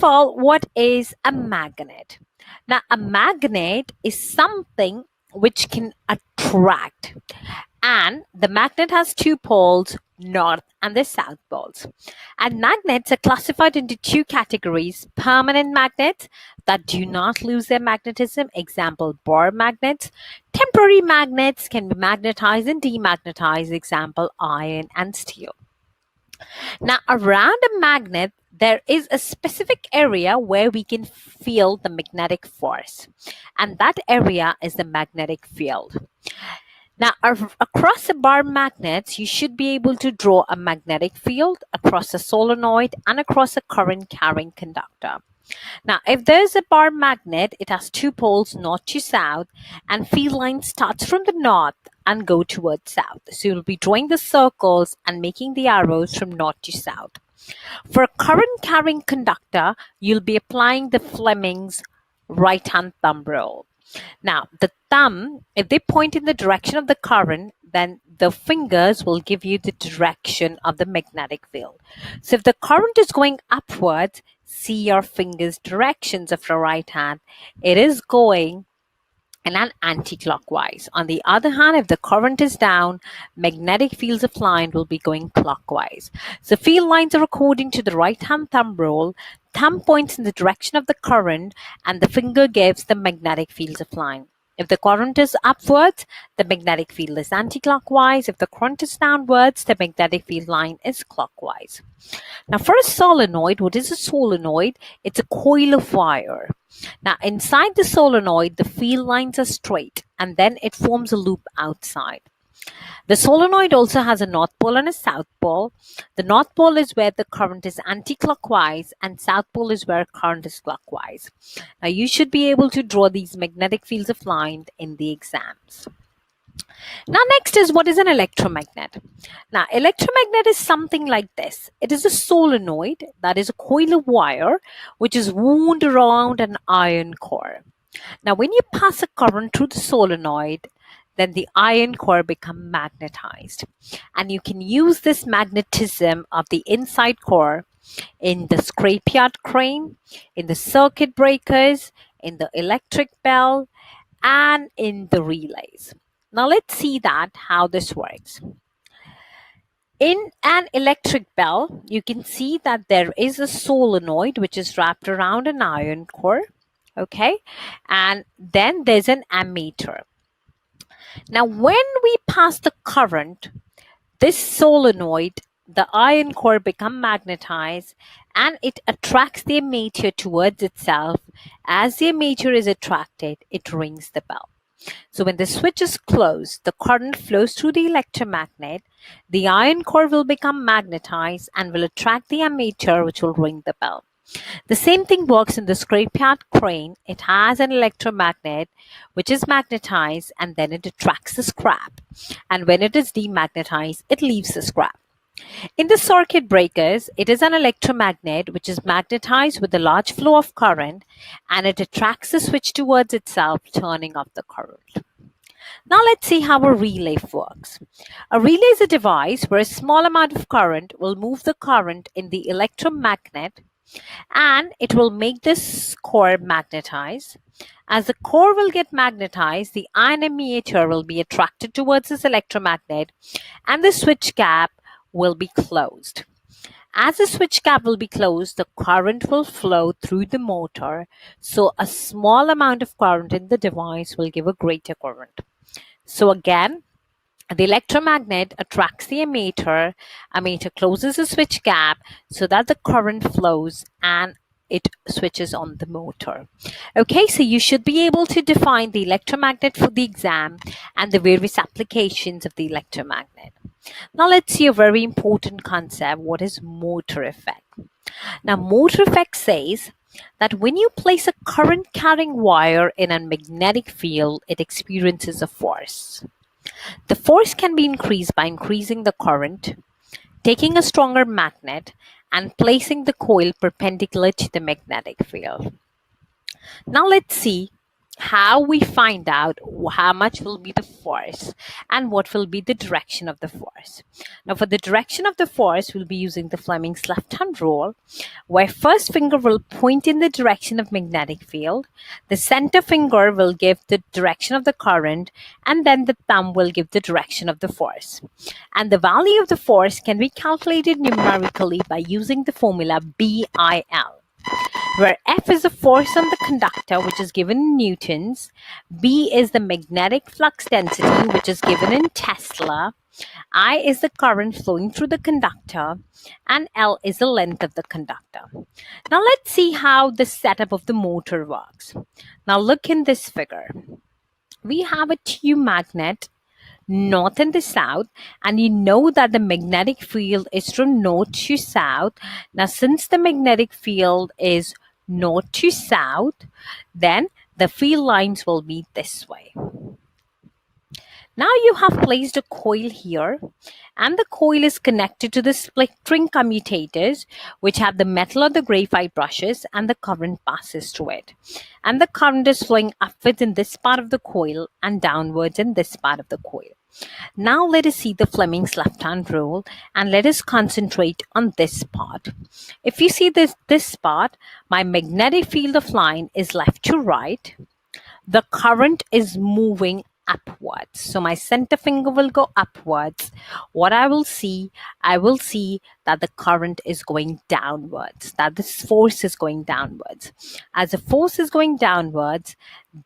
all, what is a magnet? Now, a magnet is something which can attract, and the magnet has two poles, north and the south poles. And magnets are classified into two categories: permanent magnets that do not lose their magnetism, example bar magnets. Temporary magnets can be magnetized and demagnetized, example iron and steel. Now, around a magnet, there is a specific area where we can feel the magnetic force, and that area is the magnetic field. Now, across the bar magnets, you should be able to draw a magnetic field across a solenoid and across a current carrying conductor. Now, if there's a bar magnet, it has two poles, north to south, and field line starts from the north and go towards south. So you'll be drawing the circles and making the arrows from north to south. For a current carrying conductor, you'll be applying the Fleming's right-hand thumb rule. Now, the thumb, if they point in the direction of the current, then the fingers will give you the direction of the magnetic field. So if the current is going upwards, see your fingers' directions of the right hand. It is going in an anti-clockwise. On the other hand, if the current is down, magnetic fields of line will be going clockwise. So field lines are according to the right-hand thumb rule. Thumb points in the direction of the current and the finger gives the magnetic fields of line. If the current is upwards, the magnetic field is anti-clockwise. If the current is downwards, the magnetic field line is clockwise. Now, for a solenoid, what is a solenoid? It's a coil of wire. Now, inside the solenoid, the field lines are straight and then it forms a loop outside. The solenoid also has a north pole and a south pole. The north pole is where the current is anti-clockwise and south pole is where current is clockwise. Now, you should be able to draw these magnetic fields of line in the exams. Now, next is, what is an electromagnet? Now, electromagnet is something like this. It is a solenoid, that is a coil of wire, which is wound around an iron core. Now, when you pass a current through the solenoid, then the iron core becomes magnetized. And you can use this magnetism of the inside core in the scrapyard crane, in the circuit breakers, in the electric bell, and in the relays. Now let's see how this works. In an electric bell, you can see that there is a solenoid which is wrapped around an iron core. Okay, and then there's an ammeter. Now, when we pass the current, this solenoid, the iron core becomes magnetized and it attracts the ammeter towards itself. As the ammeter is attracted, it rings the bell. So when the switch is closed, the current flows through the electromagnet. The iron core will become magnetized and will attract the ammeter, which will ring the bell. The same thing works in the scrapyard crane. It has an electromagnet which is magnetized and then it attracts the scrap. And when it is demagnetized, it leaves the scrap. In the circuit breakers, it is an electromagnet which is magnetized with a large flow of current and it attracts the switch towards itself, turning off the current. Now let's see how a relay works. A relay is a device where a small amount of current will move the current in the electromagnet and it will make this core magnetized. As the core will get magnetized, the iron ammeter will be attracted towards this electromagnet and the switch gap will be closed. As the switch gap will be closed, the current will flow through the motor, so a small amount of current in the device will give a greater current. So again, the electromagnet attracts the ammeter closes the switch gap so that the current flows and it switches on the motor. Okay, so you should be able to define the electromagnet for the exam and the various applications of the electromagnet. Now let's see a very important concept. What is motor effect? Now, motor effect says that when you place a current carrying wire in a magnetic field, it experiences a force. The force can be increased by increasing the current, taking a stronger magnet, and placing the coil perpendicular to the magnetic field. Now let's see how we find out how much will be the force and what will be the direction of the force. Now, for the direction of the force, we'll be using the Fleming's left-hand rule, where first finger will point in the direction of magnetic field, the center finger will give the direction of the current, and then the thumb will give the direction of the force. And the value of the force can be calculated numerically by using the formula BIL, where F is the force on the conductor, which is given in newtons, B is the magnetic flux density, which is given in Tesla, I is the current flowing through the conductor, and L is the length of the conductor. Now let's see how the setup of the motor works. Now look in this figure. We have a tube magnet north and the south, and you know that the magnetic field is from north to south. Now since the magnetic field is north to south, then the field lines will be this way. Now you have placed a coil here, and the coil is connected to the split-ring commutators, which have the metal or the graphite brushes, and the current passes through it. And the current is flowing upwards in this part of the coil and downwards in this part of the coil. Now let us see the Fleming's left-hand rule, and let us concentrate on this part. If you see this part, my magnetic field of line is left to right. The current is moving upwards. So my center finger will go upwards. What I will see that the current is going downwards, that this force is going downwards. As the force is going downwards,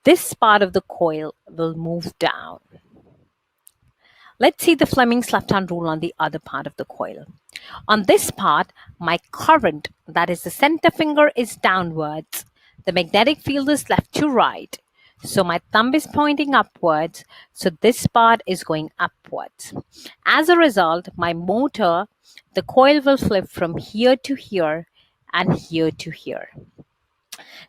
this part of the coil will move down. Let's see the Fleming's left-hand rule on the other part of the coil. On this part, my current, that is the center finger, is downwards. The magnetic field is left to right. So my thumb is pointing upwards. So this part is going upwards. As a result, my motor, the coil will flip from here to here and here to here.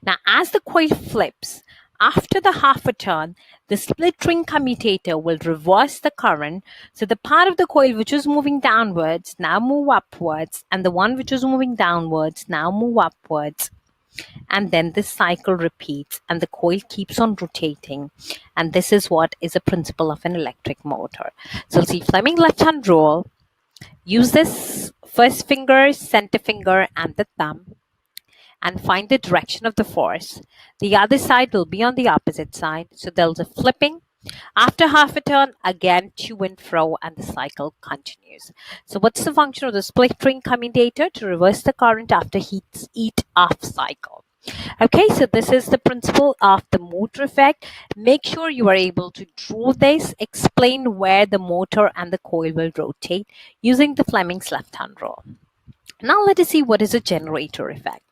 Now, as the coil flips, after the half a turn, the split ring commutator will reverse the current. So the part of the coil which was moving downwards now move upwards, and the one which was moving downwards now move upwards. And then this cycle repeats and the coil keeps on rotating. And this is what is a principle of an electric motor. So see Fleming left-hand rule. Use this first finger, center finger, and the thumb, and find the direction of the force. The other side will be on the opposite side. So there's a flipping. After half a turn, again to and fro, and the cycle continues. So what's the function of the split ring commutator? To reverse the current after each off cycle. Okay, so this is the principle of the motor effect. Make sure you are able to draw this, explain where the motor and the coil will rotate using the Fleming's left-hand rule. Now let us see what is a generator effect.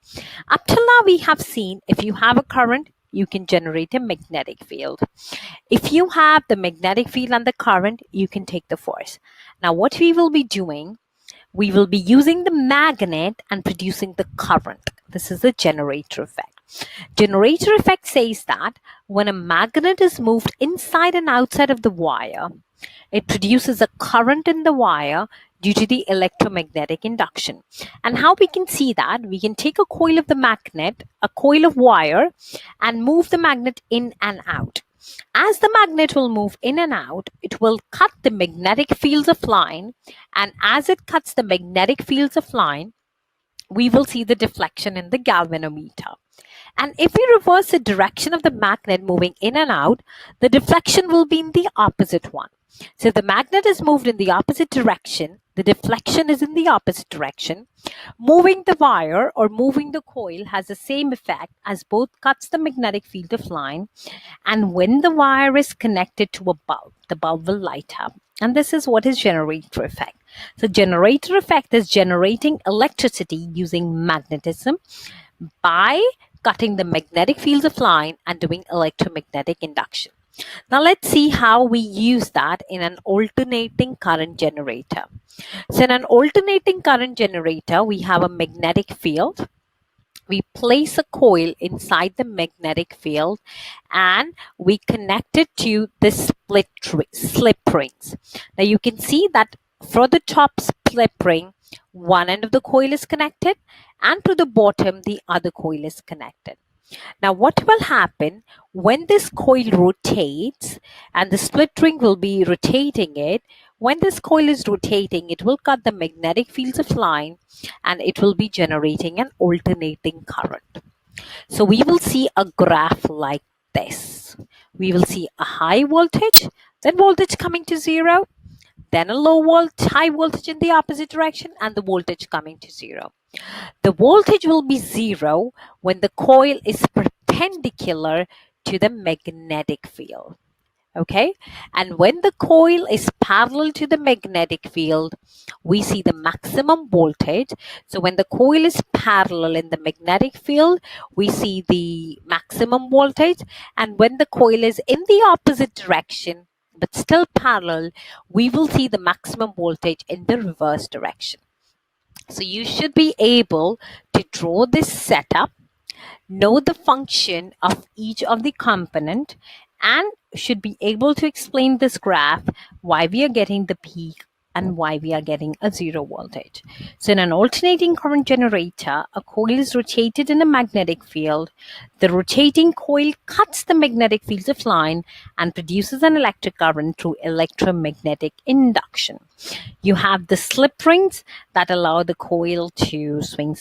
Up till now we have seen if you have a current, you can generate a magnetic field. If you have the magnetic field and the current, you can take the force. Now what we will be doing, we will be using the magnet and producing the current. This is the generator effect. Generator effect says that when a magnet is moved inside and outside of the wire, it produces a current in the wire due to the electromagnetic induction. And how we can see that? We can take a coil of the magnet, a coil of wire, and move the magnet in and out. As the magnet will move in and out, it will cut the magnetic fields of line, and as it cuts the magnetic fields of line, we will see the deflection in the galvanometer. And if we reverse the direction of the magnet moving in and out, the deflection will be in the opposite one. So if the magnet is moved in the opposite direction, the deflection is in the opposite direction. Moving the wire or moving the coil has the same effect, as both cuts the magnetic field of line. And when the wire is connected to a bulb, the bulb will light up. And this is what is generator effect. So generator effect is generating electricity using magnetism by cutting the magnetic fields of line and doing electromagnetic induction. Now let's see how we use that in an alternating current generator. So in an alternating current generator, we have a magnetic field. We place a coil inside the magnetic field and we connect it to the slip rings. Now you can see that for the top slip ring, one end of the coil is connected, and to the bottom, the other coil is connected. Now, what will happen when this coil rotates, and the split ring will be rotating it? When this coil is rotating, it will cut the magnetic fields of line and it will be generating an alternating current. So we will see a graph like this. We will see a high voltage, then voltage coming to zero, then a high voltage in the opposite direction, and the voltage coming to zero. The voltage will be zero when the coil is perpendicular to the magnetic field. Okay, and when the coil is parallel to the magnetic field, we see the maximum voltage. So when the coil is parallel in the magnetic field, we see the maximum voltage, and when the coil is in the opposite direction but still parallel, we will see the maximum voltage in the reverse direction. So you should be able to draw this setup, know the function of each of the component, and should be able to explain this graph, why we are getting the peak and why we are getting a zero voltage. So in an alternating current generator, a coil is rotated in a magnetic field. The rotating coil cuts the magnetic fields of line and produces an electric current through electromagnetic induction. You have the slip rings that allow the coil to swing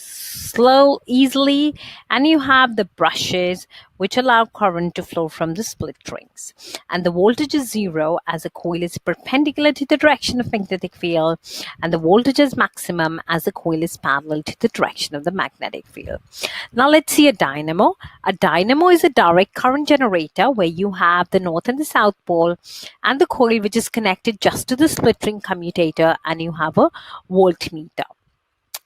easily, and you have the brushes which allow current to flow from the split rings. And the voltage is zero as the coil is perpendicular to the direction of magnetic field, and the voltage is maximum as the coil is parallel to the direction of the magnetic field. Now let's see a dynamo. A dynamo is a direct current generator where you have the north and the south pole and the coil which is connected just to the split ring commutator, and you have a voltmeter.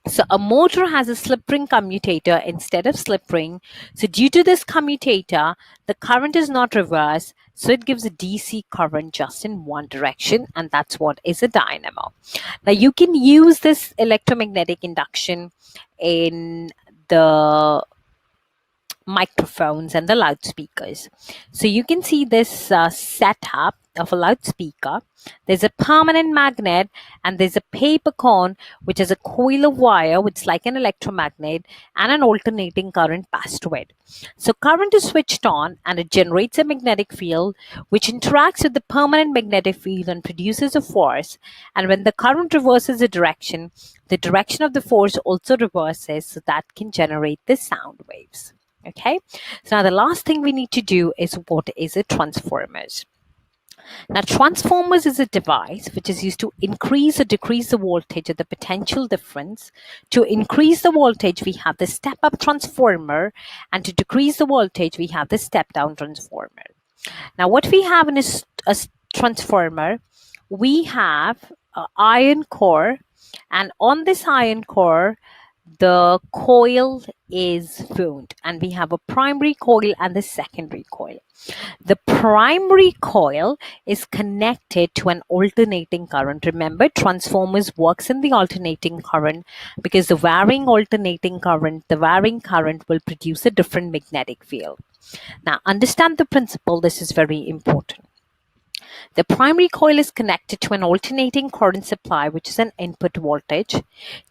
So a motor has a slip ring commutator instead of slip ring. So due to this commutator, the current is not reversed. So it gives a DC current just in one direction, and that's what is a dynamo. Now you can use this electromagnetic induction in the microphones and the loudspeakers. So you can see this setup of a loudspeaker. There's a permanent magnet and there's a paper cone which is a coil of wire which is like an electromagnet and an alternating current passed to it. So current is switched on and it generates a magnetic field which interacts with the permanent magnetic field and produces a force, and when the current reverses the direction of the force also reverses, so that can generate the sound waves. Okay, so now the last thing we need to do is what is a transformers. Now, transformers is a device which is used to increase or decrease the voltage at the potential difference. To increase the voltage, we have the step-up transformer, and to decrease the voltage, we have the step-down transformer. Now, what we have in a transformer, we have an iron core, and on this iron core, the coil is wound, and we have a primary coil and the secondary coil. The primary coil is connected to an alternating current. Remember, transformers works in the alternating current because the varying current will produce a different magnetic field. Now, understand the principle. This is very important. The primary coil is connected to an alternating current supply, which is an input voltage.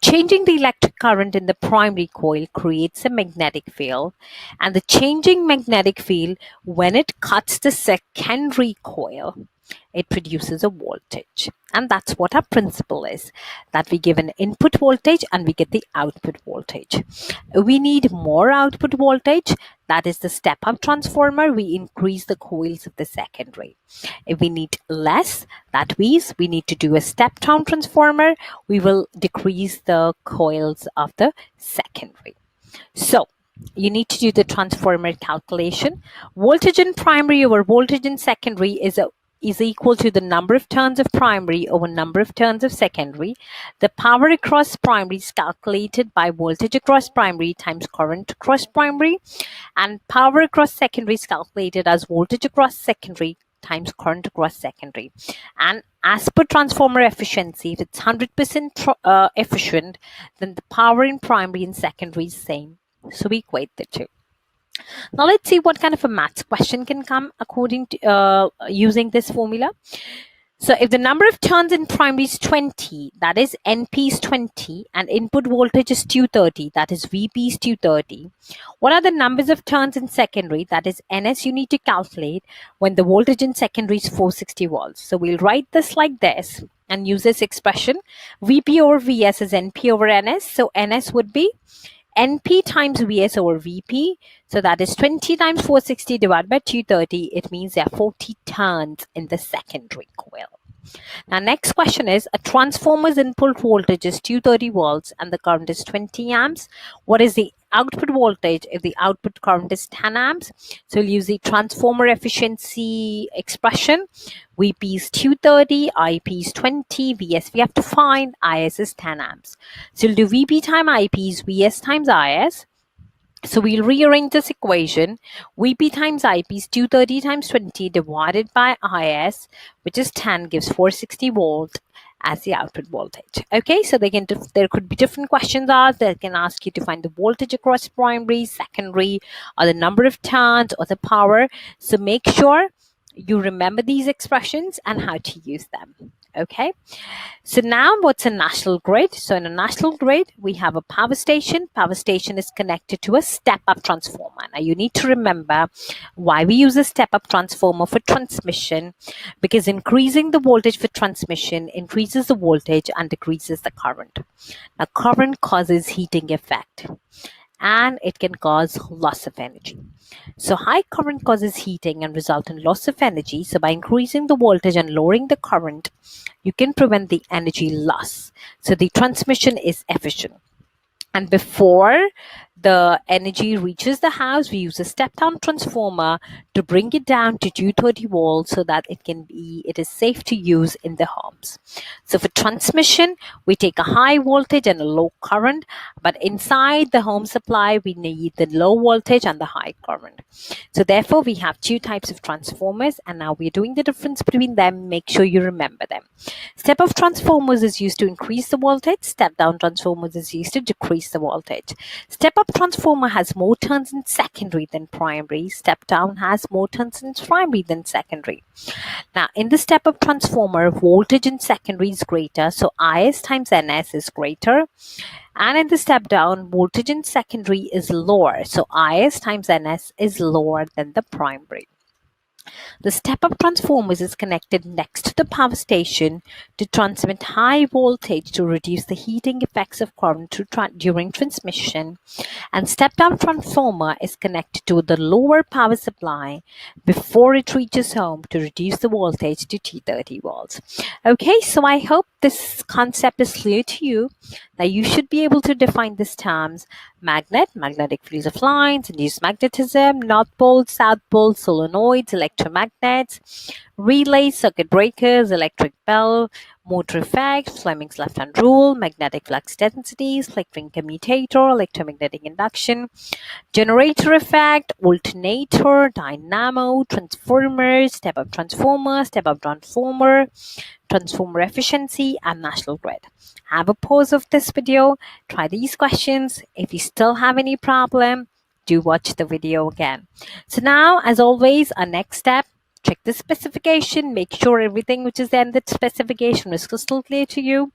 Changing the electric current in the primary coil creates a magnetic field, and the changing magnetic field, when it cuts the secondary coil, it produces a voltage. And that's what our principle is, that we give an input voltage and we get the output voltage. We need more output voltage, that is the step-up transformer, we increase the coils of the secondary. If we need less, that means we need to do a step-down transformer, we will decrease the coils of the secondary. So you need to do the transformer calculation. Voltage in primary over voltage in secondary is equal to the number of turns of primary over number of turns of secondary. The power across primary is calculated by voltage across primary times current across primary, and power across secondary is calculated as voltage across secondary times current across secondary. And as per transformer efficiency, if it's 100% efficient, then the power in primary and secondary is same. So we equate the two. Now let's see what kind of a maths question can come according to using this formula. So if the number of turns in primary is 20, that is NP is 20, and input voltage is 230, that is VP is 230, what are the numbers of turns in secondary, that is NS, you need to calculate when the voltage in secondary is 460 volts. So we'll write this like this and use this expression. VP over VS is NP over NS. So NS would be NP times VS over VP. So that is 20 times 460 divided by 230. It means there are 40 turns in the secondary coil. Now, next question is, a transformer's input voltage is 230 volts and the current is 20 amps. What is the output voltage if the output current is 10 amps? So we'll use the transformer efficiency expression. VP is 230, IP is 20, VS we have to find, IS is 10 amps. So we'll do VP times IP is VS times IS. So we'll rearrange this equation. VP times IP is 230 times 20 divided by IS, which is 10, gives 460 volt as the output voltage. Okay, so there could be different questions asked. They can ask you to find the voltage across primary, secondary, or the number of turns, or the power. So make sure you remember these expressions and how to use them. Okay, so now what's a national grid? So in a national grid, we have a power station. Power station is connected to a step-up transformer. Now you need to remember why we use a step-up transformer for transmission, because increasing the voltage for transmission increases the voltage and decreases the current. Now current causes heating effect, and it can cause loss of energy. So high current causes heating and result in loss of energy. So by increasing the voltage and lowering the current, you can prevent the energy loss. So the transmission is efficient. And before the energy reaches the house, we use a step-down transformer to bring it down to 230 volts so that it is safe to use in the homes. So for transmission, we take a high voltage and a low current, but inside the home supply, we need the low voltage and the high current. So therefore, we have two types of transformers, and now we're doing the difference between them. Make sure you remember them. Step-up transformers is used to increase the voltage. Step-down transformers is used to decrease the voltage. Step-up transformer has more turns in secondary than primary. Step-down has more turns in primary than secondary. Now, in the step-up transformer, voltage in secondary is greater, so IS times NS is greater. And in the step-down, voltage in secondary is lower, so IS times NS is lower than the primary. The step-up transformer is connected next to the power station to transmit high voltage to reduce the heating effects of current during transmission, and step-down transformer is connected to the lower power supply before it reaches home to reduce the voltage to 230 volts. Okay, so I hope this concept is clear to you. Now you should be able to define these terms: magnet, magnetic fields of lines, induced magnetism, north pole, south pole, solenoids, electromagnets, relays, circuit breakers, electric bell, motor effect, Fleming's left-hand rule, magnetic flux densities, flickering commutator, electromagnetic induction, generator effect, alternator, dynamo, transformer, step-up transformer, step-up transformer, transformer efficiency, and national grid. Have a pause of this video, try these questions. If you still have any problem, do watch the video again. So now, as always, our next step, check the specification, make sure everything which is there in the specification is crystal clear to you.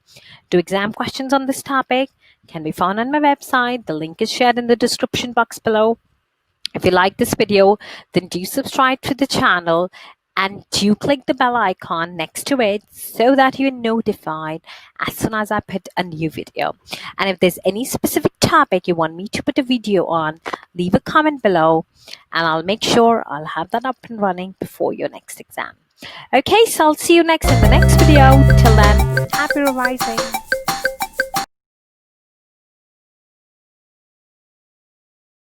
Do exam questions on this topic can be found on my website. The link is shared in the description box below. If you like this video, then do subscribe to the channel and do click the bell icon next to it so that you're notified as soon as I put a new video. And if there's any specific topic you want me to put a video on, leave a comment below and I'll make sure I'll have that up and running before your next exam. Okay, so I'll see you next in the next video. Till then, happy revising.